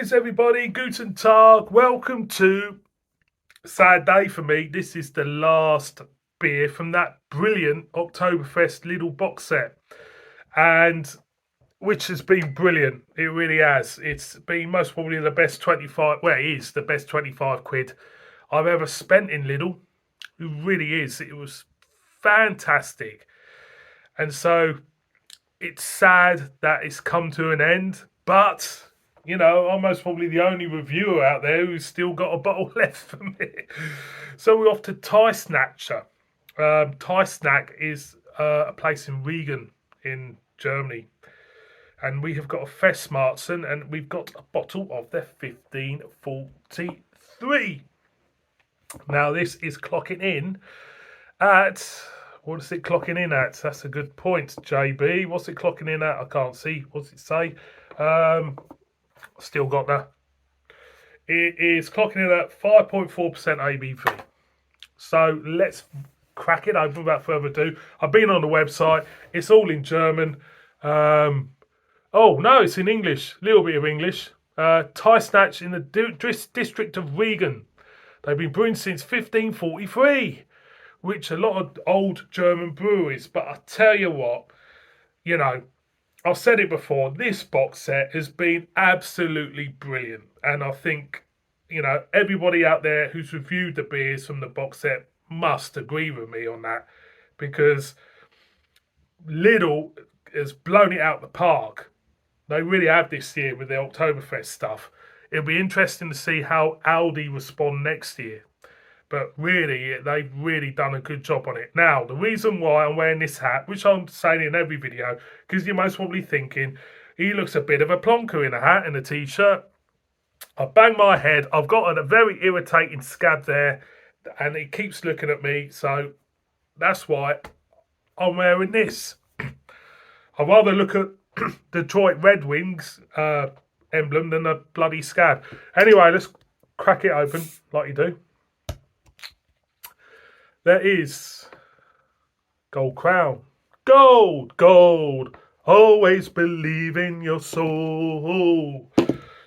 Cheers, everybody. Guten Tag. Welcome to sad day for me. This is the last beer from that brilliant Oktoberfest little box set, and which has been brilliant. It really has. It's been most probably the best 25. Well, it is the best 25 quid I've ever spent in Lidl. It really is. It was fantastic, and so it's sad that it's come to an end, but I'm most probably the only reviewer out there who's still got a bottle left for me. So we're off to Teisnacher. Teisnach is a place in Regen in Germany. And we have got a Festmarzen and we've got a bottle of their 1543. Now, this is clocking in at, what is it clocking in at? That's a good point, JB. What's it clocking in at? I can't see. What's it say? Still got that. It is clocking in at 5.4% ABV. So let's crack it open without further ado. I've been on the website. It's all in German. Oh, no, it's in English. A little bit of English. Teisnach in the district of Regen. They've been brewing since 1543, which a lot of old German breweries. But I tell you what, I've said it before, this box set has been absolutely brilliant. And I think, everybody out there who's reviewed the beers from the box set must agree with me on that. Because Lidl has blown it out the park. They really have this year with the Oktoberfest stuff. It'll be interesting to see how Aldi respond next year. But really, they've really done a good job on it. Now, the reason why I'm wearing this hat, which I'm saying in every video, because you're most probably thinking, he looks a bit of a plonker in a hat and a t-shirt. I banged my head. I've got a very irritating scab there, and it keeps looking at me. So that's why I'm wearing this. I'd rather look at Detroit Red Wings emblem than a bloody scab. Anyway, let's crack it open like you do. There is Gold Crown. Gold, gold. Always believe in your soul.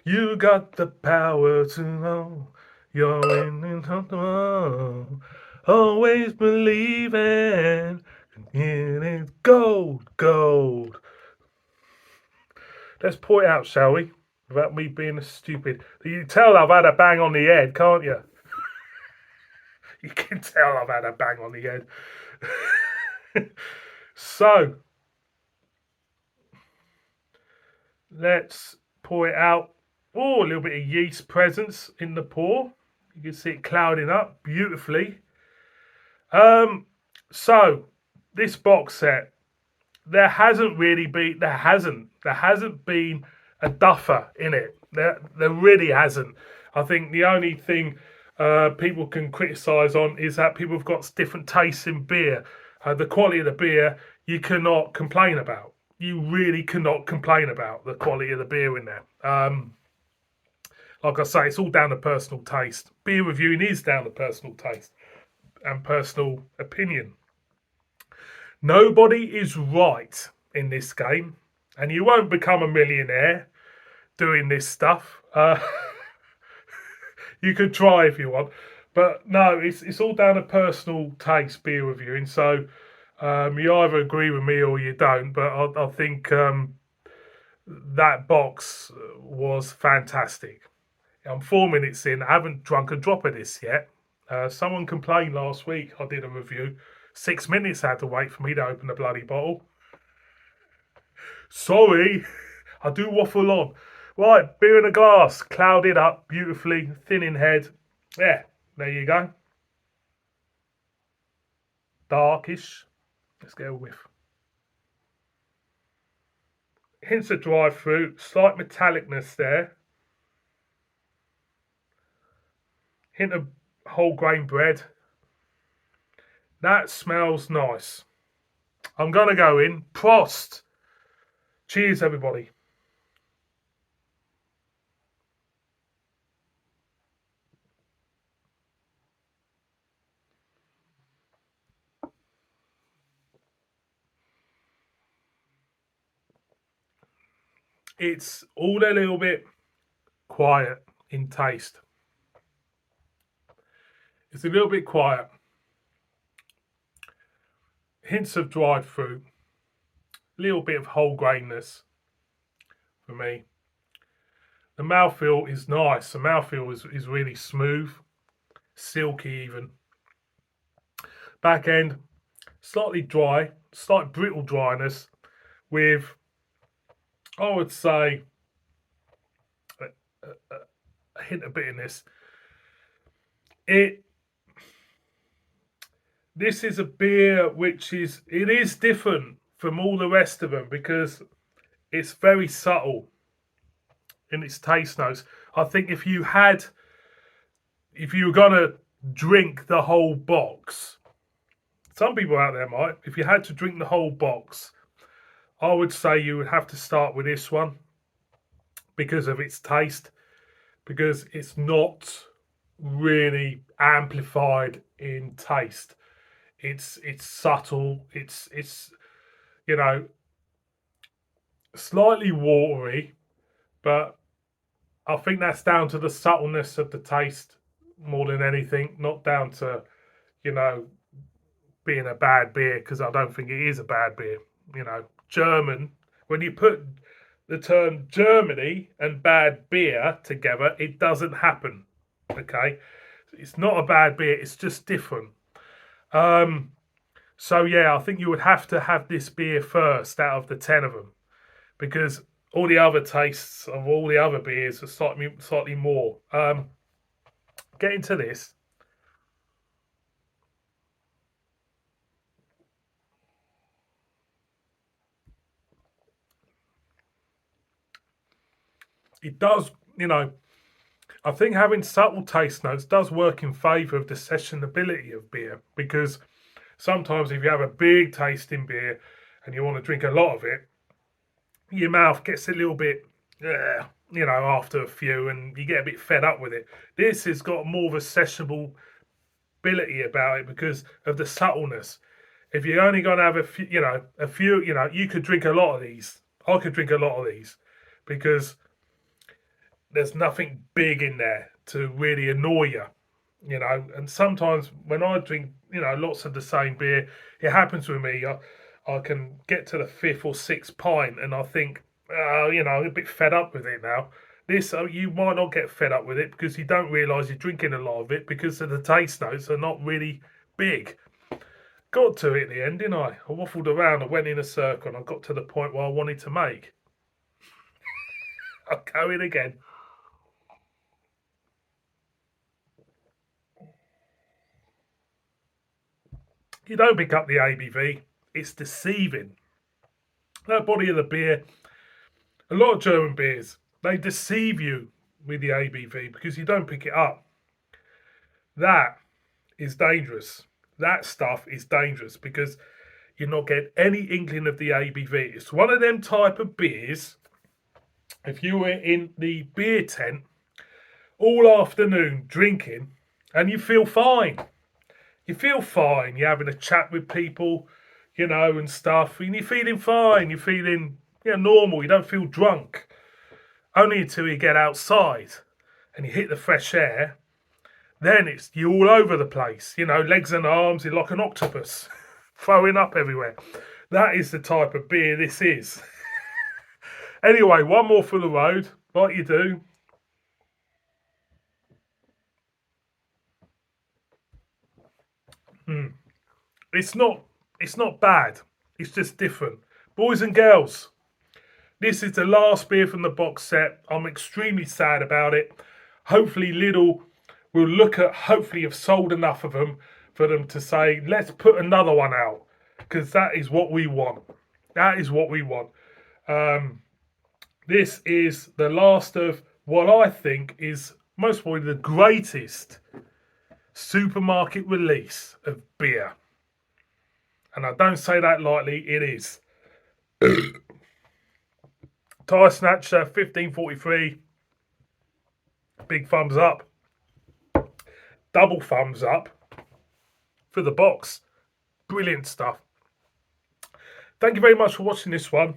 You got the power to know you're in tomorrow. Always believing. It is gold, gold. Let's pour it out, shall we? Without me being stupid. You can tell I've had a bang on the head, can't you? You can tell I've had a bang on the head. So, let's pour it out. Oh, a little bit of yeast presence in the pour. You can see it clouding up beautifully. So, this box set, there hasn't been a duffer in it. There really hasn't. I think the only thing people can criticise on is that people have got different tastes in beer. The quality of the beer you cannot complain about. You really cannot complain about the quality of the beer in there. Like I say, it's all down to personal taste. Beer reviewing is down to personal taste and personal opinion. Nobody is right in this game, and you won't become a millionaire doing this stuff. You could try if you want, but no, it's all down to personal taste, beer reviewing. So you either agree with me or you don't. But I think that box was fantastic. I'm 4 minutes in. I haven't drunk a drop of this yet. Someone complained last week. I did a review. 6 minutes I had to wait for me to open the bloody bottle. Sorry, I do waffle on. Right, beer in a glass, clouded up beautifully, thin in head. Yeah, there you go. Darkish. Let's get a whiff. Hints of dry fruit, slight metallicness there. Hint of whole grain bread. That smells nice. I'm going to go in. Prost. Cheers, everybody. It's all a little bit quiet in taste. It's a little bit quiet. Hints of dried fruit. A little bit of whole grainness for me. The mouthfeel is nice. The mouthfeel is really smooth, silky even. Back end, slightly dry, slight brittle dryness with, I would say, a hint of bitterness. This is a beer which is different from all the rest of them because it's very subtle in its taste notes. I think if you were gonna drink the whole box, some people out there might. If you had to drink the whole box, I would say you would have to start with this one because of its taste, because it's not really amplified in taste. It's subtle. It's you know, slightly watery, but I think that's down to the subtleness of the taste more than anything, not down to, you know, being a bad beer, because I don't think it is a bad beer. You know, German, when you put the term Germany and bad beer together, it doesn't happen. Okay, it's not a bad beer, it's just different. So yeah, I think you would have to have this beer first out of the 10 of them, because all the other tastes of all the other beers are slightly more. Getting to this, it does, you know, I think having subtle taste notes does work in favour of the sessionability of beer, because sometimes if you have a big tasting beer and you want to drink a lot of it, your mouth gets a little bit, you know, after a few, and you get a bit fed up with it. This has got more of a sessionable ability about it because of the subtleness. If you're only going to have a few, you could drink a lot of these. I could drink a lot of these because there's nothing big in there to really annoy you, you know. And sometimes when I drink, you know, lots of the same beer, it happens with me. I can get to the 5th or 6th pint and I think, you know, I'm a bit fed up with it now. This, you might not get fed up with it because you don't realise you're drinking a lot of it because of the taste notes are not really big. Got to it at the end, didn't I? I waffled around, I went in a circle and I got to the point where I wanted to make. I'll go in again. You don't pick up the ABV. It's deceiving. That body of the beer, a lot of German beers, they deceive you with the ABV because you don't pick it up. That is dangerous. That stuff is dangerous because you're not getting any inkling of the ABV. It's one of them type of beers. If you were in the beer tent all afternoon drinking and you feel fine, you're having a chat with people, you know, and stuff, and you're feeling fine, you're feeling, you know, normal, you don't feel drunk. Only until you get outside and you hit the fresh air, then you're all over the place, you know, legs and arms, you're like an octopus, throwing up everywhere. That is the type of beer this is. Anyway, one more for the road, like you do. It's not bad. It's just different. Boys and girls, this is the last beer from the box set. I'm extremely sad about it. Hopefully Lidl will hopefully have sold enough of them for them to say, let's put another one out. Because that is what we want. That is what we want. This is the last of what I think is most probably the greatest supermarket release of beer. And I don't say that lightly, it is. Teisnacher 1543. Big thumbs up. Double thumbs up for the box. Brilliant stuff. Thank you very much for watching this one.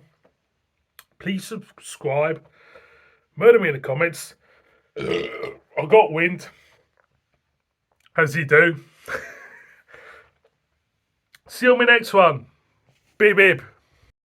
Please subscribe. Murder me in the comments. I got wind, as you do. See you on my next one. Bib bib.